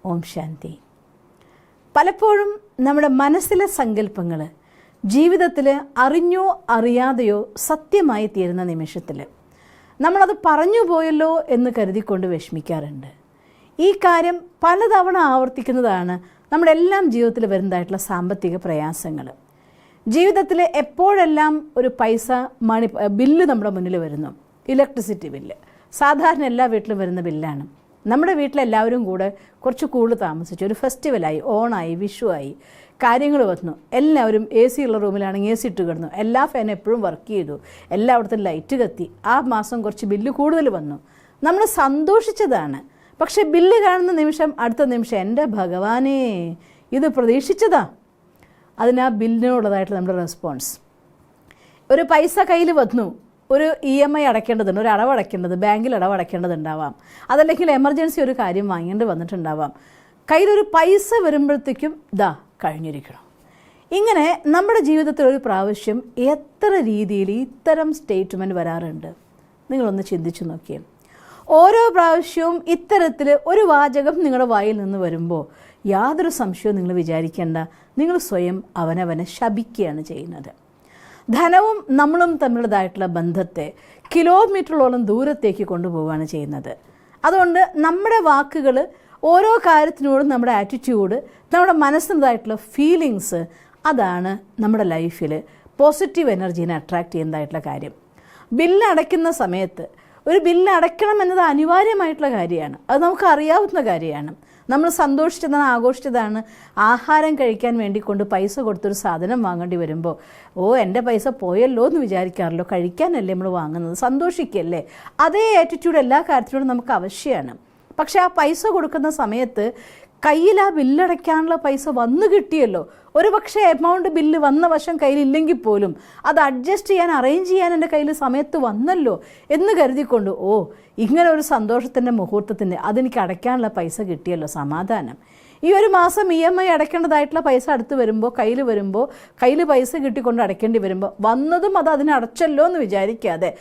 ഓം ശാന്തി. പലപ്പോഴും നമ്മുടെ മനസ്സിലെ സങ്കല്പങ്ങൾ ജീവിതത്തിൽ അറിഞ്ഞോ അറിയാതെയോ സത്യമായി തീരുന്ന നിമിഷത്തിൽ നമ്മളത് പറഞ്ഞു പോയല്ലോ എന്ന് കരുതിക്കൊണ്ട് വിഷമിക്കാറുണ്ട്. ഈ കാര്യം പലതവണ ആവർത്തിക്കുന്നതാണ് നമ്മുടെ എല്ലാം ജീവിതത്തിൽ വരുന്നതായിട്ടുള്ള സാമ്പത്തിക പ്രയാസങ്ങൾ. ജീവിതത്തിൽ എപ്പോഴെല്ലാം ഒരു പൈസ ബില്ല് നമ്മുടെ മുന്നിൽ വരുന്നു, ഇലക്ട്രിസിറ്റി ബില്ല് സാധാരണ എല്ലാ വീട്ടിലും വരുന്ന ബില്ലാണ്. നമ്മുടെ വീട്ടിലെല്ലാവരും കൂടെ കുറച്ച് കൂടുതൽ താമസിച്ചു, ഒരു ഫെസ്റ്റിവലായി, ഓണായി, വിഷുവായി, കാര്യങ്ങൾ വന്നു. എല്ലാവരും എ സി ഉള്ള റൂമിലാണെങ്കിൽ എ സി ഇട്ട് കിടന്നു, എല്ലാ ഫാനും എപ്പോഴും വർക്ക് ചെയ്തു, എല്ലായിടത്തും ലൈറ്റ് കത്തി. ആ മാസം കുറച്ച് ബില്ല് കൂടുതൽ വന്നു, നമ്മൾ സന്തോഷിച്ചതാണ്. പക്ഷേ ബില്ല് കാണുന്ന നിമിഷം അടുത്ത നിമിഷം എൻ്റെ ഭഗവാനേ ഇത് പ്രതീക്ഷിച്ചതാ. അതിനാ ബില്ലിനോടുള്ളതായിട്ട് നമ്മുടെ റെസ്പോൺസ്. ഒരു പൈസ കയ്യിൽ വന്നു, ഒരു EMI അടയ്ക്കേണ്ടതുണ്ട്, ഒരു അടവടയ്ക്കേണ്ടത്, ബാങ്കിൽ അടവടയ്ക്കേണ്ടതുണ്ടാവാം, അതല്ലെങ്കിൽ എമർജൻസി ഒരു കാര്യം വാങ്ങേണ്ടി വന്നിട്ടുണ്ടാവാം. കയ്യിലൊരു പൈസ വരുമ്പോഴത്തേക്കും ദാ കഴിഞ്ഞിരിക്കണം. ഇങ്ങനെ നമ്മുടെ ജീവിതത്തിൽ ഒരു പ്രാവശ്യം എത്ര രീതിയിൽ ഇത്തരം സ്റ്റേറ്റ്മെൻറ്റ് വരാറുണ്ട് നിങ്ങളൊന്ന് ചിന്തിച്ചു നോക്കിയേ. ഓരോ പ്രാവശ്യവും ഇത്തരത്തിൽ ഒരു വാചകം നിങ്ങളുടെ വായിൽ നിന്ന് വരുമ്പോൾ യാതൊരു സംശയവും നിങ്ങൾ വിചാരിക്കേണ്ട, നിങ്ങൾ സ്വയം അവനവനെ ശപിക്കുകയാണ് ചെയ്യുന്നത്. ധനവും നമ്മളും തമ്മിലുള്ളതായിട്ടുള്ള ബന്ധത്തെ കിലോമീറ്ററോളം ദൂരത്തേക്ക് കൊണ്ടുപോവുകയാണ് ചെയ്യുന്നത്. അതുകൊണ്ട് നമ്മുടെ വാക്കുകൾ, ഓരോ കാര്യത്തിനോടും നമ്മുടെ ആറ്റിറ്റ്യൂഡ്, നമ്മുടെ മനസ്സിൻ്റെതായിട്ടുള്ള ഫീലിങ്സ്, അതാണ് നമ്മുടെ ലൈഫിൽ പോസിറ്റീവ് എനർജീനെ അട്രാക്റ്റ് ചെയ്യുന്നതായിട്ടുള്ള കാര്യം. ബില്ല് അടയ്ക്കുന്ന സമയത്ത് ഒരു ബില്ല് അടയ്ക്കണം എന്നത് അനിവാര്യമായിട്ടുള്ള കാര്യമാണ്, അത് നമുക്ക് അറിയാവുന്ന കാര്യമാണ്. നമ്മൾ സന്തോഷിച്ചതാണ്, ആഘോഷിച്ചതാണ്. ആഹാരം കഴിക്കാൻ വേണ്ടി കൊണ്ട് പൈസ കൊടുത്തൊരു സാധനം വാങ്ങേണ്ടി വരുമ്പോൾ എൻ്റെ പൈസ പോയല്ലോ എന്ന് വിചാരിക്കാറല്ലോ. കഴിക്കാനല്ലേ നമ്മൾ വാങ്ങുന്നത്, സന്തോഷിക്കല്ലേ. അതേ ആറ്റിറ്റ്യൂഡ് എല്ലാ കാര്യത്തിനോടും നമുക്ക് ആവശ്യമാണ്. പക്ഷേ ആ പൈസ കൊടുക്കുന്ന സമയത്ത് കയ്യിൽ ആ ബില്ലടയ്ക്കാനുള്ള പൈസ വന്നു കിട്ടിയല്ലോ, ഒരു പക്ഷേ എമൗണ്ട് ബില്ല് വന്ന വശം കയ്യിലില്ലെങ്കിൽ പോലും അത് അഡ്ജസ്റ്റ് ചെയ്യാൻ, അറേഞ്ച് ചെയ്യാൻ എൻ്റെ കയ്യിൽ സമയത്ത് വന്നല്ലോ എന്ന് കരുതിക്കൊണ്ട് ഇങ്ങനെ ഒരു സന്തോഷത്തിൻ്റെ മുഹൂർത്തത്തിൻ്റെ അതെനിക്ക് അടയ്ക്കാനുള്ള പൈസ കിട്ടിയല്ലോ, സമാധാനം. ഈ ഒരു മാസം EMI അടയ്ക്കേണ്ടതായിട്ടുള്ള പൈസ അടുത്ത് വരുമ്പോൾ, കയ്യിൽ പൈസ കിട്ടിക്കൊണ്ട് അടയ്ക്കേണ്ടി വരുമ്പോൾ വന്നതും അത് അതിനടച്ചല്ലോ എന്ന് വിചാരിക്കാതെ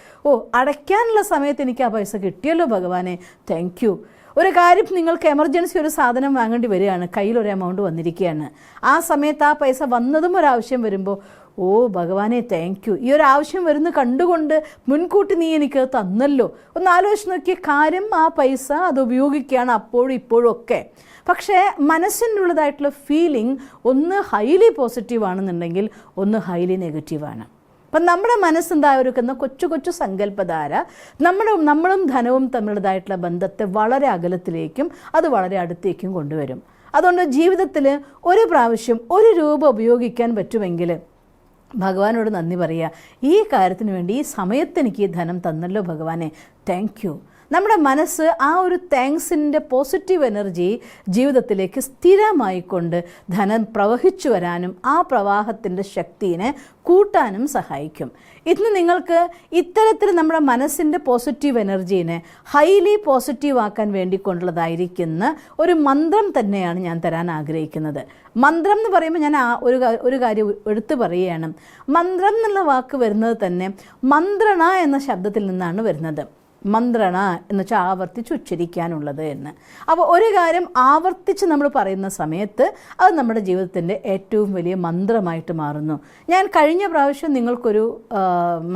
അടയ്ക്കാനുള്ള സമയത്ത് എനിക്ക് ആ പൈസ കിട്ടിയല്ലോ ഭഗവാനെ, താങ്ക് യു. ഒരു കാര്യം, നിങ്ങൾക്ക് എമർജൻസി ഒരു സാധനം വാങ്ങേണ്ടി വരികയാണ്, കയ്യിലൊരു എമൗണ്ട് വന്നിരിക്കുകയാണ്, ആ സമയത്ത് ആ പൈസ വന്നതും ഒരാവശ്യം വരുമ്പോൾ ഭഗവാനെ താങ്ക് യു. ഈ ഒരു ആവശ്യം വരുന്ന കണ്ടുകൊണ്ട് മുൻകൂട്ടി നീ എനിക്ക് തന്നല്ലോ. ഒന്ന് ആലോചിച്ച് നോക്കിയ കാര്യം, ആ പൈസ അത് ഉപയോഗിക്കുകയാണ് അപ്പോഴും ഇപ്പോഴും ഒക്കെ. പക്ഷേ മനസ്സിനുള്ളതായിട്ടുള്ള ഫീലിംഗ് ഒന്ന് ഹൈലി പോസിറ്റീവ് ആണെന്നുണ്ടെങ്കിൽ ഒന്ന് ഹൈലി നെഗറ്റീവാണ്. അപ്പം നമ്മുടെ മനസ്സെന്തായൊരുക്കുന്ന കൊച്ചു കൊച്ചു സങ്കല്പധാര നമ്മളും ധനവും തമ്മിലുള്ളതായിട്ടുള്ള ബന്ധത്തെ വളരെ അകലത്തിലേക്കും അത് വളരെ അടുത്തേക്കും കൊണ്ടുവരും. അതുകൊണ്ട് ജീവിതത്തിൽ ഒരു പ്രാവശ്യം ഒരു രൂപ ഉപയോഗിക്കാൻ പറ്റുമെങ്കിൽ ഭഗവാനോട് നന്ദി പറയുക. ഈ കാര്യത്തിന് വേണ്ടി ഈ സമയത്ത് എനിക്ക് ഈ ധനം തന്നല്ലോ ഭഗവാനെ, താങ്ക് യു. നമ്മുടെ മനസ്സ് ആ ഒരു താങ്ക്സിൻ്റെ പോസിറ്റീവ് എനർജി ജീവിതത്തിലേക്ക് സ്ഥിരമായിക്കൊണ്ട് ധനം പ്രവഹിച്ചു വരാനും ആ പ്രവാഹത്തിൻ്റെ ശക്തിയെ കൂട്ടാനും സഹായിക്കും. ഇന്ന് നിങ്ങൾക്ക് ഇത്തരത്തിൽ നമ്മുടെ മനസ്സിൻ്റെ പോസിറ്റീവ് എനർജീനെ ഹൈലി പോസിറ്റീവ് ആക്കാൻ വേണ്ടിക്കൊണ്ടുള്ളതായിരിക്കുന്ന ഒരു മന്ത്രം തന്നെയാണ് ഞാൻ തരാൻ ആഗ്രഹിക്കുന്നത്. മന്ത്രം എന്ന് പറയുമ്പോൾ ഞാൻ ഒരു കാര്യം എടുത്തു പറയുകയാണ്. മന്ത്രം എന്നുള്ള വാക്ക് വരുന്നത് തന്നെ മന്ത്രണ എന്ന ശബ്ദത്തിൽ നിന്നാണ് വരുന്നത്. മന്ത്രണ എന്ന് വെച്ചാൽ ആവർത്തിച്ച് ഉച്ചരിക്കാനുള്ളത് എന്ന്. അപ്പോൾ ഒരു കാര്യം ആവർത്തിച്ച് നമ്മൾ പറയുന്ന സമയത്ത് അത് നമ്മുടെ ജീവിതത്തിൻ്റെ ഏറ്റവും വലിയ മന്ത്രമായിട്ട് മാറുന്നു. ഞാൻ കഴിഞ്ഞ പ്രാവശ്യം നിങ്ങൾക്കൊരു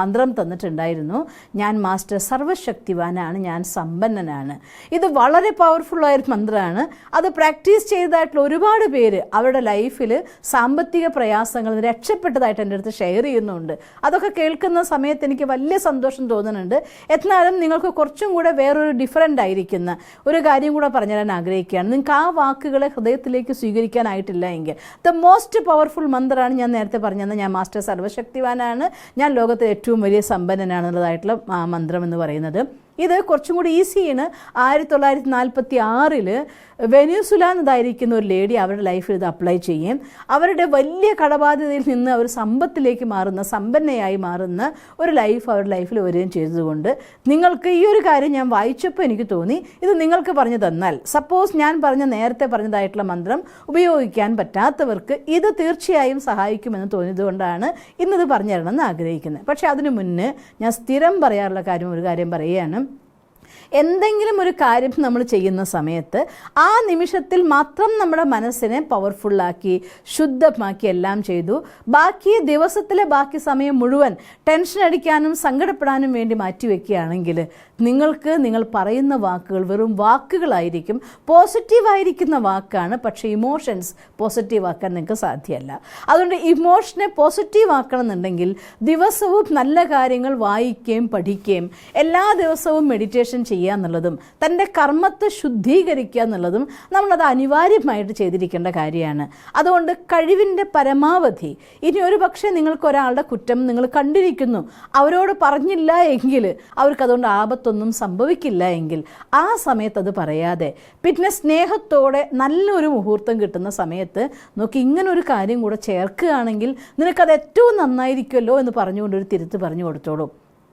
മന്ത്രം തന്നിട്ടുണ്ടായിരുന്നു. ഞാൻ മാസ്റ്റർ സർവശക്തിവാനാണ്, ഞാൻ സമ്പന്നനാണ്. ഇത് വളരെ പവർഫുള്ളായൊരു മന്ത്രമാണ്. അത് പ്രാക്ടീസ് ചെയ്തതായിട്ടുള്ള ഒരുപാട് പേര് അവരുടെ ലൈഫിൽ സാമ്പത്തിക പ്രയാസങ്ങൾ രക്ഷപ്പെട്ടതായിട്ട് എൻ്റെ അടുത്ത് ഷെയർ ചെയ്യുന്നുണ്ട്. അതൊക്കെ കേൾക്കുന്ന സമയത്ത് എനിക്ക് വലിയ സന്തോഷം തോന്നുന്നുണ്ട്. എന്നാലും നിങ്ങൾക്ക് കുറച്ചും കൂടെ വേറൊരു ഡിഫറൻ്റ് ആയിരിക്കുന്ന ഒരു കാര്യം കൂടെ പറഞ്ഞു തരാൻ ആഗ്രഹിക്കുകയാണ്. നിങ്ങൾക്ക് ആ വാക്കുകളെ ഹൃദയത്തിലേക്ക് സ്വീകരിക്കാനായിട്ടില്ല എങ്കിൽ ദ മോസ്റ്റ് പവർഫുൾ മന്ത്രമാണ് ഞാൻ നേരത്തെ പറഞ്ഞത്. ഞാൻ മാസ്റ്റർ സർവശക്തിവാനാണ്, ഞാൻ ലോകത്തിലെ ഏറ്റവും വലിയ സമ്പന്നനാണെന്നുള്ളതായിട്ടുള്ള മന്ത്രം എന്ന് പറയുന്നത്. ഇത് കുറച്ചും കൂടി ഈസിയാണ്. 1946 വെനിസുല എന്നതായിരിക്കുന്ന ഒരു ലേഡി അവരുടെ ലൈഫിൽ ഇത് അപ്ലൈ ചെയ്യും. അവരുടെ വലിയ കടബാധ്യതയിൽ നിന്ന് അവർ സമ്പത്തിലേക്ക് മാറുന്ന, സമ്പന്നയായി മാറുന്ന ഒരു ലൈഫ് അവരുടെ ലൈഫിൽ വരികയും ചെയ്തതുകൊണ്ട് നിങ്ങൾക്ക് ഈ ഒരു കാര്യം ഞാൻ വായിച്ചപ്പോൾ എനിക്ക് തോന്നി ഇത് നിങ്ങൾക്ക് പറഞ്ഞു തന്നാൽ, സപ്പോസ് ഞാൻ നേരത്തെ പറഞ്ഞതായിട്ടുള്ള മന്ത്രം ഉപയോഗിക്കാൻ പറ്റാത്തവർക്ക് ഇത് തീർച്ചയായും സഹായിക്കുമെന്ന് തോന്നിയതുകൊണ്ടാണ് ഇന്നത് പറഞ്ഞു തരണമെന്ന് ആഗ്രഹിക്കുന്നത്. പക്ഷേ അതിനു മുന്നേ ഞാൻ സ്ഥിരം പറയാറുള്ള ഒരു കാര്യം പറയുകയാണ്. എന്തെങ്കിലും ഒരു കാര്യം നമ്മൾ ചെയ്യുന്ന സമയത്ത് ആ നിമിഷത്തിൽ മാത്രം നമ്മുടെ മനസ്സിനെ പവർഫുള്ളാക്കി ശുദ്ധമാക്കി എല്ലാം ചെയ്തു, ബാക്കി ദിവസത്തിലെ ബാക്കി സമയം മുഴുവൻ ടെൻഷൻ അടിക്കാനും സങ്കടപ്പെടാനും വേണ്ടി മാറ്റിവെക്കുകയാണെങ്കിൽ നിങ്ങൾക്ക് നിങ്ങൾ പറയുന്ന വാക്കുകൾ വെറും വാക്കുകളായിരിക്കും. പോസിറ്റീവായിരിക്കുന്ന വാക്കാണ്, പക്ഷേ ഇമോഷൻസ് പോസിറ്റീവ് ആക്കാൻ നിങ്ങൾക്ക് സാധ്യമല്ല. അതുകൊണ്ട് ഇമോഷനെ പോസിറ്റീവ് ആക്കണം എന്നുണ്ടെങ്കിൽ ദിവസവും നല്ല കാര്യങ്ങൾ വായിക്കുകയും പഠിക്കുകയും എല്ലാ ദിവസവും മെഡിറ്റേഷൻ ചെയ്യുക എന്നുള്ളതും തൻ്റെ കർമ്മത്തെ ശുദ്ധീകരിക്കുക എന്നുള്ളതും നമ്മളത് അനിവാര്യമായിട്ട് ചെയ്തിരിക്കേണ്ട കാര്യമാണ്. അതുകൊണ്ട് കഴിവിൻ്റെ പരമാവധി, ഇനി ഒരു പക്ഷേ നിങ്ങൾക്ക് ഒരാളുടെ കുറ്റം നിങ്ങൾ കണ്ടിരിക്കുന്നു, അവരോട് പറഞ്ഞില്ല എങ്കിൽ അവർക്കതുകൊണ്ട് ആപത്തൊന്നും സംഭവിക്കില്ല എങ്കിൽ ആ സമയത്ത് അത് പറയാതെ പിന്നെ സ്നേഹത്തോടെ നല്ലൊരു മുഹൂർത്തം കിട്ടുന്ന സമയത്ത് നോക്കി ഇങ്ങനൊരു കാര്യം കൂടെ ചേർക്കുകയാണെങ്കിൽ നിനക്കത് ഏറ്റവും നന്നായിരിക്കുമല്ലോ എന്ന് പറഞ്ഞുകൊണ്ടൊരു തിരുത്ത് പറഞ്ഞു കൊടുത്തോളൂ.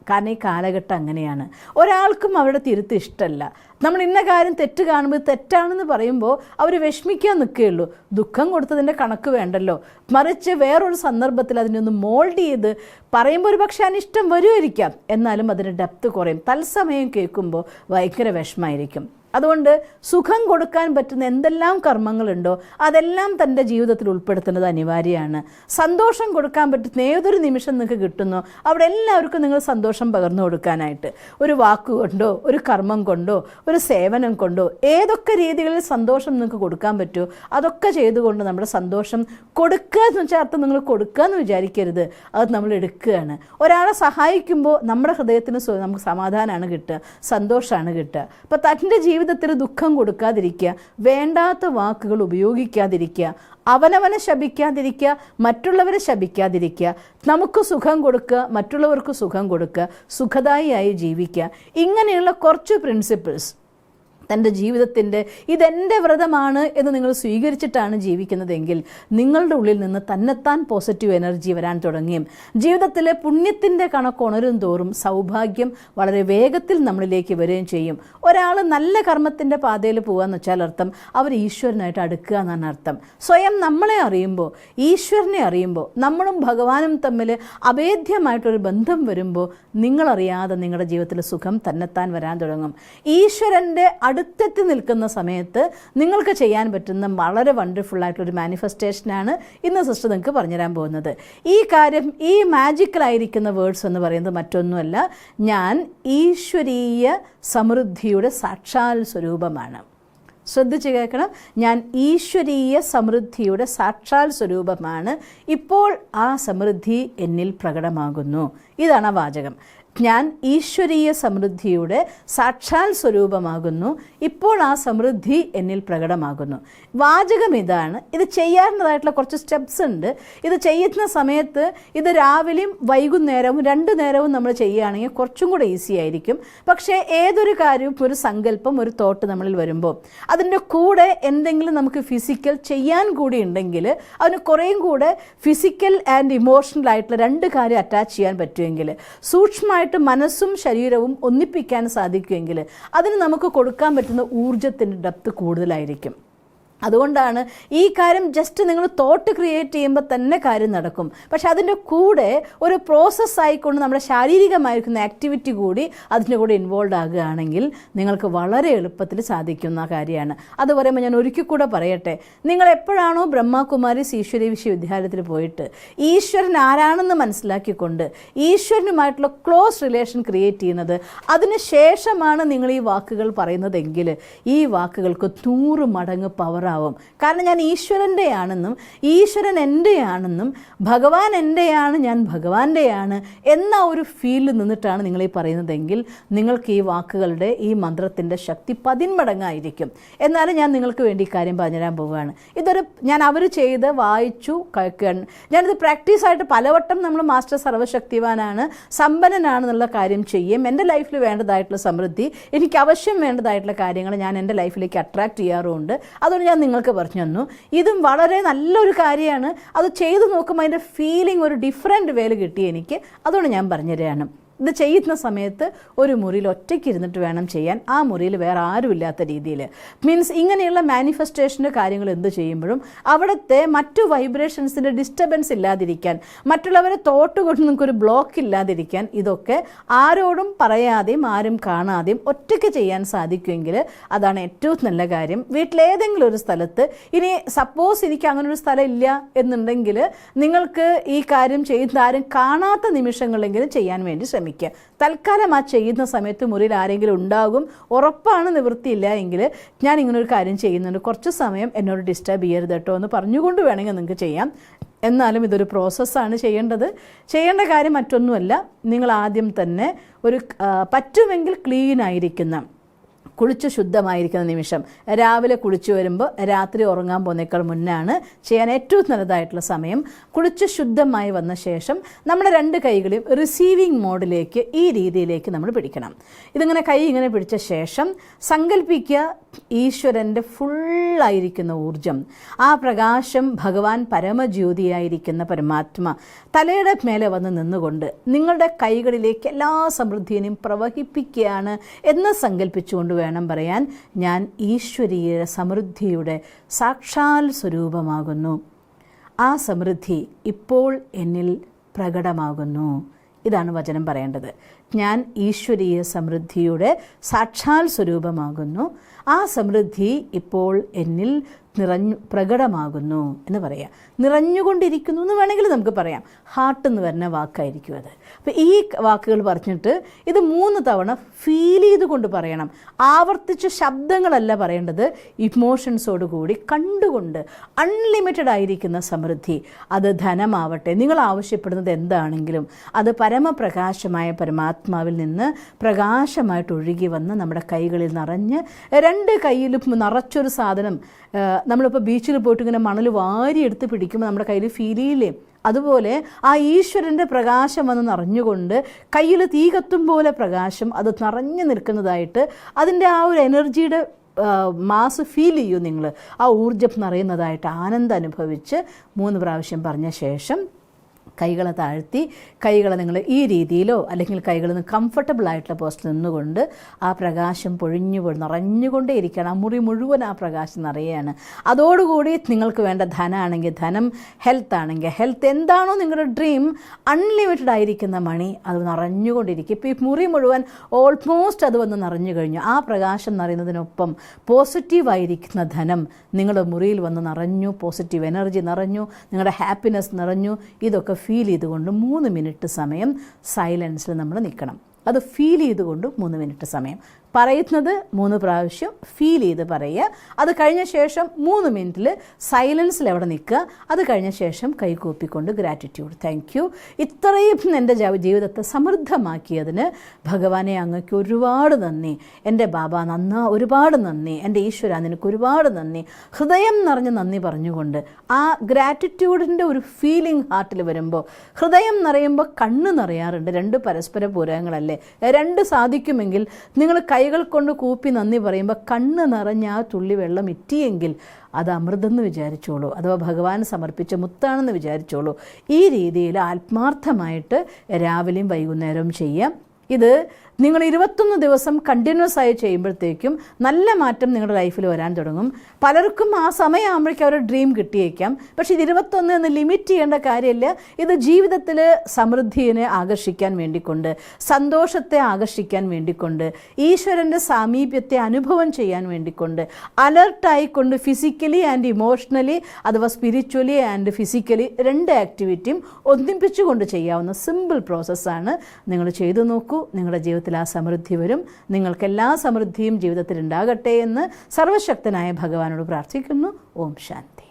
കാരണം ഈ കാലഘട്ടം അങ്ങനെയാണ്. ഒരാൾക്കും അവരുടെ തിരുത്ത് ഇഷ്ടമല്ല. നമ്മൾ ഇന്ന കാര്യം തെറ്റ് കാണുമ്പോൾ തെറ്റാണെന്ന് പറയുമ്പോൾ അവർ വിഷമിക്കാൻ നിൽക്കുകയുള്ളൂ. ദുഃഖം കൊടുത്തതിൻ്റെ കണക്ക് വേണ്ടല്ലോ. മറിച്ച് വേറൊരു സന്ദർഭത്തിൽ അതിനൊന്ന് മോൾഡ് ചെയ്ത് പറയുമ്പോൾ ഒരു പക്ഷേ അനിഷ്ടം വരുമായിരിക്കാം, എന്നാലും അതിൻ്റെ ഡെപ്ത് കുറയും. തത്സമയം കേൾക്കുമ്പോൾ ഭയങ്കര വിഷമമായിരിക്കും. അതുകൊണ്ട് സുഖം കൊടുക്കാൻ പറ്റുന്ന എന്തെല്ലാം കർമ്മങ്ങളുണ്ടോ അതെല്ലാം തൻ്റെ ജീവിതത്തിൽ ഉൾപ്പെടുത്തുന്നത് അനിവാര്യമാണ്. സന്തോഷം കൊടുക്കാൻ പറ്റുന്ന ഏതൊരു നിമിഷം നിങ്ങൾക്ക് കിട്ടുന്നോ അവിടെ എല്ലാവർക്കും നിങ്ങൾ സന്തോഷം പകർന്നു കൊടുക്കാനായിട്ട് ഒരു വാക്കുകൊണ്ടോ ഒരു കർമ്മം കൊണ്ടോ ഒരു സേവനം കൊണ്ടോ ഏതൊക്കെ രീതികളിൽ സന്തോഷം നിങ്ങൾക്ക് കൊടുക്കാൻ പറ്റുമോ അതൊക്കെ ചെയ്തുകൊണ്ട് നമ്മുടെ സന്തോഷം കൊടുക്കുക എന്ന് വെച്ചാൽ അർത്ഥം നിങ്ങൾ കൊടുക്കുക എന്ന് വിചാരിക്കരുത്, അത് നമ്മൾ എടുക്കുകയാണ്. ഒരാളെ സഹായിക്കുമ്പോൾ നമ്മുടെ ഹൃദയത്തിന് നമുക്ക് സമാധാനമാണ് കിട്ടുക, സന്തോഷമാണ് കിട്ടുക. അപ്പോൾ തൻ്റെ ജീവിതത്തിൽ ദുഃഖം കൊടുക്കാതിരിക്കുക, വേണ്ടാത്ത വാക്കുകൾ ഉപയോഗിക്കാതിരിക്കുക, അവനവനെ ശപിക്കാതിരിക്കുക, മറ്റുള്ളവരെ ശപിക്കാതിരിക്കുക, നമുക്ക് സുഖം കൊടുക്കുക, മറ്റുള്ളവർക്ക് സുഖം കൊടുക്കുക, സുഖദായിയായി ജീവിക്കുക. ഇങ്ങനെയുള്ള കുറച്ച് പ്രിൻസിപ്പിൾസ് തൻ്റെ ജീവിതത്തിൻ്റെ ഇതെൻ്റെ വ്രതമാണ് എന്ന് നിങ്ങൾ സ്വീകരിച്ചിട്ടാണ് ജീവിക്കുന്നതെങ്കിൽ നിങ്ങളുടെ ഉള്ളിൽ നിന്ന് തന്നെത്താൻ പോസിറ്റീവ് എനർജി വരാൻ തുടങ്ങിയും ജീവിതത്തിലെ പുണ്യത്തിൻ്റെ കണക്കുണരും തോറും സൗഭാഗ്യം വളരെ വേഗത്തിൽ നമ്മളിലേക്ക് വരികയും ചെയ്യും. ഒരാൾ നല്ല കർമ്മത്തിൻ്റെ പാതയിൽ പോകാന്ന് വെച്ചാൽ അർത്ഥം അവർ ഈശ്വരനായിട്ട് അടുക്കുക എന്നാണ് അർത്ഥം. സ്വയം നമ്മളെ അറിയുമ്പോൾ, ഈശ്വരനെ അറിയുമ്പോൾ, നമ്മളും ഭഗവാനും തമ്മിൽ അഭേദ്യമായിട്ടൊരു ബന്ധം വരുമ്പോൾ നിങ്ങളറിയാതെ നിങ്ങളുടെ ജീവിതത്തിൽ സുഖം തന്നെത്താൻ വരാൻ തുടങ്ങും. ഈശ്വരൻ്റെ അടുത്തെത്തി നിൽക്കുന്ന സമയത്ത് നിങ്ങൾക്ക് ചെയ്യാൻ പറ്റുന്ന വളരെ വണ്ടർഫുൾ ആയിട്ടുള്ളൊരു മാനിഫെസ്റ്റേഷനാണ് ഇന്ന് സിസ്റ്റർ നിങ്ങൾക്ക് പറഞ്ഞുതരാൻ പോകുന്നത്. ഈ കാര്യം, ഈ മാജിക്കലായിരിക്കുന്ന വേർഡ്സ് എന്ന് പറയുന്നത് മറ്റൊന്നുമല്ല, ഞാൻ ഈശ്വരീയ സമൃദ്ധിയുടെ സാക്ഷാൽ സ്വരൂപമാണ്. ശ്രദ്ധിച്ച് കേൾക്കണം. ഞാൻ ഈശ്വരീയ സമൃദ്ധിയുടെ സാക്ഷാൽ സ്വരൂപമാണ്. ഇപ്പോൾ ആ സമൃദ്ധി എന്നിൽ പ്രകടമാകുന്നു. ഇതാണ് ആ വാചകം. ഞാൻ ഈശ്വരീയ സമൃദ്ധിയുടെ സാക്ഷാൽ സ്വരൂപമാകുന്നു. ഇപ്പോൾ ആ സമൃദ്ധി എന്നിൽ പ്രകടമാകുന്നു. വാചകം ഇതാണ്. ഇത് ചെയ്യാവുന്നതായിട്ടുള്ള കുറച്ച് സ്റ്റെപ്സ് ഉണ്ട്. ഇത് ചെയ്യുന്ന സമയത്ത് ഇത് രാവിലെയും വൈകുന്നേരവും 2 നേരവും നമ്മൾ ചെയ്യുകയാണെങ്കിൽ കുറച്ചും കൂടെ ഈസി ആയിരിക്കും. പക്ഷേ ഏതൊരു കാര്യവും ഒരു സങ്കല്പം, ഒരു തോട്ട് നമ്മളിൽ വരുമ്പോൾ അതിൻ്റെ കൂടെ എന്തെങ്കിലും നമുക്ക് ഫിസിക്കൽ ചെയ്യാൻ കൂടി ഉണ്ടെങ്കിൽ അതിന് കുറേയും കൂടെ ഫിസിക്കൽ ആൻഡ് ഇമോഷണൽ ആയിട്ടുള്ള 2 കാര്യം അറ്റാച്ച് ചെയ്യാൻ പറ്റുമെങ്കിൽ, സൂക്ഷ്മമായിട്ട് മനസ്സും ശരീരവും ഒന്നിപ്പിക്കാൻ സാധിക്കുമെങ്കിൽ അതിന് നമുക്ക് കൊടുക്കാൻ പറ്റുന്ന ഊർജത്തിൻ്റെ ഡെപ്ത് കൂടുതലായിരിക്കും. അതുകൊണ്ടാണ് ഈ കാര്യം ജസ്റ്റ് നിങ്ങൾ തോട്ട് ക്രിയേറ്റ് ചെയ്യുമ്പോൾ തന്നെ കാര്യം നടക്കും. പക്ഷെ അതിൻ്റെ കൂടെ ഒരു പ്രോസസ്സ് ആയിക്കൊണ്ട് നമ്മുടെ ശാരീരികമായിരിക്കുന്ന ആക്ടിവിറ്റി കൂടി അതിൻ്റെ കൂടെ ഇൻവോൾവ് ആകുകയാണെങ്കിൽ നിങ്ങൾക്ക് വളരെ എളുപ്പത്തിൽ സാധിക്കുന്ന കാര്യമാണ്. അത് പറയുമ്പോൾ ഞാൻ ഒരിക്കൽ കൂടെ പറയട്ടെ, നിങ്ങൾ എപ്പോഴാണോ ബ്രഹ്മകുമാരീസ് ഈശ്വരീയ വിശ്വവിദ്യാലയത്തിൽ പോയിട്ട് ഈശ്വരൻ ആരാണെന്ന് മനസ്സിലാക്കിക്കൊണ്ട് ഈശ്വരനുമായിട്ടുള്ള ക്ലോസ് റിലേഷൻ ക്രിയേറ്റ് ചെയ്യുന്നത്, അതിന് ശേഷമാണ് നിങ്ങൾ ഈ വാക്കുകൾ പറയുന്നതെങ്കിൽ ഈ വാക്കുകൾക്ക് 100 മടങ്ങ് പവർ ആവും. കാരണം ഞാൻ ഈശ്വരൻ്റെയാണെന്നും ഈശ്വരൻ എൻ്റെയാണെന്നും ഭഗവാൻ എൻ്റെയാണ്, ഞാൻ ഭഗവാന്റെയാണ് എന്ന ഒരു ഫീലിൽ നിന്നിട്ടാണ് നിങ്ങൾ ഈ പറയുന്നതെങ്കിൽ നിങ്ങൾക്ക് ഈ വാക്കുകളുടെ, ഈ മന്ത്രത്തിൻ്റെ ശക്തി 10 മടങ്ങായിരിക്കും. എന്നാലും ഞാൻ നിങ്ങൾക്ക് വേണ്ടി ഈ കാര്യം പറഞ്ഞുതരാൻ പോവുകയാണ്. ഞാൻ അവർ ചെയ്ത് വായിച്ചു കേൾക്കുകയാണ്. ഞാനിത് പ്രാക്ടീസായിട്ട് പലവട്ടം നമ്മൾ മാസ്റ്റർ സർവ്വശക്തിവാനാണ്, സമ്പന്നനാണെന്നുള്ള കാര്യം ചെയ്യും. എൻ്റെ ലൈഫിൽ വേണ്ടതായിട്ടുള്ള സമൃദ്ധി, എനിക്ക് ആവശ്യം വേണ്ടതായിട്ടുള്ള കാര്യങ്ങൾ ഞാൻ എൻ്റെ ലൈഫിലേക്ക് അട്രാക്റ്റ് ചെയ്യാറുമുണ്ട്. അതുകൊണ്ട് ഞാൻ നിങ്ങൾക്ക് പറഞ്ഞു തന്നു. ഇതും വളരെ നല്ലൊരു കാര്യമാണ്. അത് ചെയ്തു നോക്കുമ്പോൾ അതിൻ്റെ ഫീലിംഗ് ഒരു ഡിഫറെൻറ്റ് വേയിൽ കിട്ടി എനിക്ക്. അതുകൊണ്ട് ഞാൻ പറഞ്ഞു തരികയാണ്. ഇത് ചെയ്യുന്ന സമയത്ത് ഒരു മുറിയിൽ ഒറ്റയ്ക്ക് ഇരുന്നിട്ട് വേണം ചെയ്യാൻ. ആ മുറിയിൽ വേറെ ആരും ഇല്ലാത്ത രീതിയിൽ. മീൻസ് ഇങ്ങനെയുള്ള മാനിഫെസ്റ്റേഷൻ്റെ കാര്യങ്ങൾ എന്ത് ചെയ്യുമ്പോഴും അവിടുത്തെ മറ്റു വൈബ്രേഷൻസിൻ്റെ ഡിസ്റ്റർബൻസ് ഇല്ലാതിരിക്കാൻ, മറ്റുള്ളവരെ തോട്ട് കൊണ്ട് നിങ്ങൾക്കൊരു ബ്ലോക്ക് ഇല്ലാതിരിക്കാൻ ഇതൊക്കെ ആരോടും പറയാതെയും ആരും കാണാതെയും ഒറ്റയ്ക്ക് ചെയ്യാൻ സാധിക്കുമെങ്കിൽ അതാണ് ഏറ്റവും നല്ല കാര്യം. വീട്ടിലേതെങ്കിലും ഒരു സ്ഥലത്ത്, ഇനി സപ്പോസ് എനിക്ക് അങ്ങനെ ഒരു സ്ഥലം ഇല്ല എന്നുണ്ടെങ്കിൽ നിങ്ങൾക്ക് ഈ കാര്യം ചെയ്യുന്ന ആരും കാണാത്ത നിമിഷങ്ങളെങ്കിലും ചെയ്യാൻ വേണ്ടി ശ്രമിക്കുക. തൽക്കാലം ആ ചെയ്യുന്ന സമയത്ത് മുറിയിൽ ആരെങ്കിലും ഉണ്ടാകും, ഉറപ്പാണ്, നിവൃത്തിയില്ല എങ്കിൽ ഞാൻ ഇങ്ങനൊരു കാര്യം ചെയ്യുന്നുണ്ട്, കുറച്ച് സമയം എന്നോട് ഡിസ്റ്റർബ് ചെയ്യരുത് കേട്ടോ എന്ന് പറഞ്ഞുകൊണ്ട് വേണമെങ്കിൽ നിങ്ങൾക്ക് ചെയ്യാം. എന്നാലും ഇതൊരു പ്രോസസ്സാണ് ചെയ്യേണ്ടത്. ചെയ്യേണ്ട കാര്യം മറ്റൊന്നുമല്ല, നിങ്ങൾ ആദ്യം തന്നെ ഒരു പറ്റുമെങ്കിൽ ക്ലീൻ ആയിരിക്കുന്ന, കുളിച്ച് ശുദ്ധമായിരിക്കുന്ന നിമിഷം, രാവിലെ കുളിച്ച് വരുമ്പോൾ രാത്രി ഉറങ്ങാൻ പോകുന്നേക്കാൾ മുന്നാണ് ചെയ്യാൻ ഏറ്റവും നല്ലതായിട്ടുള്ള സമയം. കുളിച്ച് ശുദ്ധമായി വന്ന ശേഷം നമ്മുടെ 2 കൈകളെയും റിസീവിങ് മോഡിലേക്ക്, ഈ രീതിയിലേക്ക് നമ്മൾ പിടിക്കണം. ഇതിങ്ങനെ കൈ ഇങ്ങനെ പിടിച്ച ശേഷം സങ്കല്പിക്കുക, ഈശ്വരൻ്റെ ഫുള്ളായിരിക്കുന്ന ഊർജം, ആ പ്രകാശം ഭഗവാൻ പരമജ്യോതിയായിരിക്കുന്ന പരമാത്മ തലയുടെ മേലെ വന്ന് നിന്നുകൊണ്ട് നിങ്ങളുടെ കൈകളിലേക്ക് എല്ലാ സമൃദ്ധിയെയും പ്രവഹിപ്പിക്കുകയാണ് എന്ന് സങ്കല്പിച്ചുകൊണ്ട് വേണം പറയാൻ, ഞാൻ ഈശ്വരീയ സമൃദ്ധിയുടെ സാക്ഷാൽ സ്വരൂപമാകുന്നു. ആ സമൃദ്ധി ഇപ്പോൾ എന്നിൽ പ്രകടമാകുന്നു. ഇതാണ് വചനം പറയേണ്ടത്. ഞാൻ ഈശ്വരീയ സമൃദ്ധിയുടെ സാക്ഷാൽ സ്വരൂപമാകുന്നു. ആ സമൃദ്ധി ഇപ്പോൾ എന്നിൽ പ്രകടമാകുന്നു എന്ന് പറയാം. നിറഞ്ഞുകൊണ്ടിരിക്കുന്നു എന്ന് വേണമെങ്കിൽ നമുക്ക് പറയാം. ഹാർട്ട് എന്ന് വരുന്ന വാക്കായിരിക്കും അത്. അപ്പോൾ ഈ വാക്കുകൾ പറഞ്ഞിട്ട് ഇത് 3 തവണ ഫീൽ ചെയ്തുകൊണ്ട് പറയണം. ആവർത്തിച്ച് ശബ്ദങ്ങളല്ല പറയേണ്ടത്, ഇമോഷൻസോട് കൂടി കണ്ടുകൊണ്ട്. അൺലിമിറ്റഡ് ആയിരിക്കുന്ന സമൃദ്ധി, അത് ധനമാവട്ടെ, നിങ്ങൾ ആവശ്യപ്പെടുന്നത് എന്താണെങ്കിലും അത് പരമപ്രകാശമായ പരമാത്മാവിൽ നിന്ന് പ്രകാശമായിട്ട് ഒഴുകി വന്ന് നമ്മുടെ കൈകളിൽ നിറഞ്ഞ്, 2 കൈയിലും നിറച്ചൊരു സാധനം. നമ്മളിപ്പോൾ ബീച്ചിൽ പോയിട്ട് ഇങ്ങനെ മണൽ വാരിയെടുത്ത് പിടിക്കുമ്പോൾ നമ്മുടെ കയ്യിൽ ഫീൽ ചെയ്യില്ലേ, അതുപോലെ ആ ഈശ്വരൻ്റെ പ്രകാശം വന്ന് നിറഞ്ഞുകൊണ്ട് കയ്യിൽ തീ കത്തും പോലെ പ്രകാശം അത് നിറഞ്ഞു നിൽക്കുന്നതായിട്ട്, അതിൻ്റെ ആ ഒരു എനർജിയുടെ മാസ് ഫീൽ ചെയ്യൂ നിങ്ങൾ. ആ ഊർജ്ജം നിറയുന്നതായിട്ട് ആനന്ദം അനുഭവിച്ച് 3 പ്രാവശ്യം പറഞ്ഞ ശേഷം കൈകളെ താഴ്ത്തി, കൈകളെ നിങ്ങൾ ഈ രീതിയിലോ അല്ലെങ്കിൽ കൈകളിൽ നിന്ന് കംഫർട്ടബിൾ ആയിട്ടുള്ള പോസ്റ്റിൽ നിന്നുകൊണ്ട് ആ പ്രകാശം നിറഞ്ഞുകൊണ്ടേ ഇരിക്കണം. ആ മുറി മുഴുവൻ ആ പ്രകാശം നിറയുകയാണ്. അതോടുകൂടി നിങ്ങൾക്ക് വേണ്ട ധനമാണെങ്കിൽ ധനം, ഹെൽത്ത് ആണെങ്കിൽ ഹെൽത്ത്, എന്താണോ നിങ്ങളുടെ ഡ്രീം, അൺലിമിറ്റഡ് ആയിരിക്കുന്ന മണി അത് നിറഞ്ഞുകൊണ്ടിരിക്കും. ഇപ്പോൾ ഈ മുറി മുഴുവൻ ഓൾമോസ്റ്റ് അത് വന്ന് നിറഞ്ഞു കഴിഞ്ഞു. ആ പ്രകാശം നിറയുന്നതിനൊപ്പം പോസിറ്റീവായിരിക്കുന്ന ധനം നിങ്ങളുടെ മുറിയിൽ വന്ന് നിറഞ്ഞു, പോസിറ്റീവ് എനർജി നിറഞ്ഞു, നിങ്ങളുടെ ഹാപ്പിനെസ് നിറഞ്ഞു. ഇതൊക്കെ ഫീൽ ചെയ്തുകൊണ്ട് 3 മിനിറ്റ് സമയം സൈലൻസിൽ നമ്മൾ നിൽക്കണം. അത് ഫീൽ ചെയ്തുകൊണ്ട് 3 മിനിറ്റ് സമയം പറയുന്നത് 3 പ്രാവശ്യം ഫീൽ ചെയ്ത് പറയുക. അത് കഴിഞ്ഞ ശേഷം 3 മിനിറ്റിൽ സൈലൻസിൽ എവിടെ നിൽക്കുക. അത് കഴിഞ്ഞ ശേഷം കൈകൂപ്പിക്കൊണ്ട് ഗ്രാറ്റിറ്റ്യൂഡ്, താങ്ക് യു, ഇത്രയും എൻ്റെ ജീവിതത്തെ സമൃദ്ധമാക്കിയതിന് ഭഗവാനെ അങ്ങക്ക് ഒരുപാട് നന്ദി, എൻ്റെ ബാബ ഒരുപാട് നന്ദി, എൻ്റെ ഈശ്വര നിനക്ക് ഒരുപാട് നന്ദി, ഹൃദയം നിറഞ്ഞ് നന്ദി പറഞ്ഞുകൊണ്ട് ആ ഗ്രാറ്റിറ്റ്യൂഡിൻ്റെ ഒരു ഫീലിംഗ് ഹാർട്ടിൽ വരുമ്പോൾ, ഹൃദയം നിറയുമ്പോൾ കണ്ണ് നിറയാറുണ്ട്. 2 പരസ്പര പൂരകങ്ങളല്ലേ. 2 സാധിക്കുമെങ്കിൽ നിങ്ങൾ കൈകൾ കൊണ്ട് കൂപ്പി നന്ദി പറയുമ്പോൾ കണ്ണ് നിറഞ്ഞ ആ തുള്ളി വെള്ളം ഇറ്റിയെങ്കിൽ അത് അമൃതെന്ന് വിചാരിച്ചോളൂ, അഥവാ ഭഗവാൻ സമർപ്പിച്ച മുത്താണെന്ന് വിചാരിച്ചോളൂ. ഈ രീതിയിൽ ആത്മാർത്ഥമായിട്ട് രാവിലെയും വൈകുന്നേരവും ചെയ്യാം. ഇത് നിങ്ങൾ 21 ദിവസം കണ്ടിന്യൂസ് ആയി ചെയ്യുമ്പോഴത്തേക്കും നല്ല മാറ്റം നിങ്ങളുടെ ലൈഫിൽ വരാൻ തുടങ്ങും. പലർക്കും ആ സമയമാകുമ്പോഴേക്കും അവരുടെ ഡ്രീം കിട്ടിയേക്കാം. പക്ഷേ ഇത് 21 എന്ന് ലിമിറ്റ് ചെയ്യേണ്ട കാര്യമില്ല. ഇത് ജീവിതത്തിൽ സമൃദ്ധിയെ ആകർഷിക്കാൻ വേണ്ടിക്കൊണ്ട്, സന്തോഷത്തെ ആകർഷിക്കാൻ വേണ്ടിക്കൊണ്ട്, ഈശ്വരൻ്റെ സാമീപ്യത്തെ അനുഭവം ചെയ്യാൻ വേണ്ടിക്കൊണ്ട്, അലർട്ടായിക്കൊണ്ട് ഫിസിക്കലി ആൻഡ് ഇമോഷണലി അഥവാ സ്പിരിച്വലി ആൻഡ് ഫിസിക്കലി 2 ആക്ടിവിറ്റിയും ഒന്നിപ്പിച്ചുകൊണ്ട് ചെയ്യാവുന്ന സിമ്പിൾ പ്രോസസ്സാണ്. നിങ്ങൾ ചെയ്തു നോക്കൂ. നിങ്ങളുടെ ജീവിതത്തിൽ ആ സമൃദ്ധി വരും. നിങ്ങൾക്കെല്ലാ സമൃദ്ധിയും ജീവിതത്തിൽ ഉണ്ടാകട്ടെ എന്ന് സർവശക്തനായ ഭഗവാനോട് പ്രാർത്ഥിക്കുന്നു. ഓം ശാന്തി.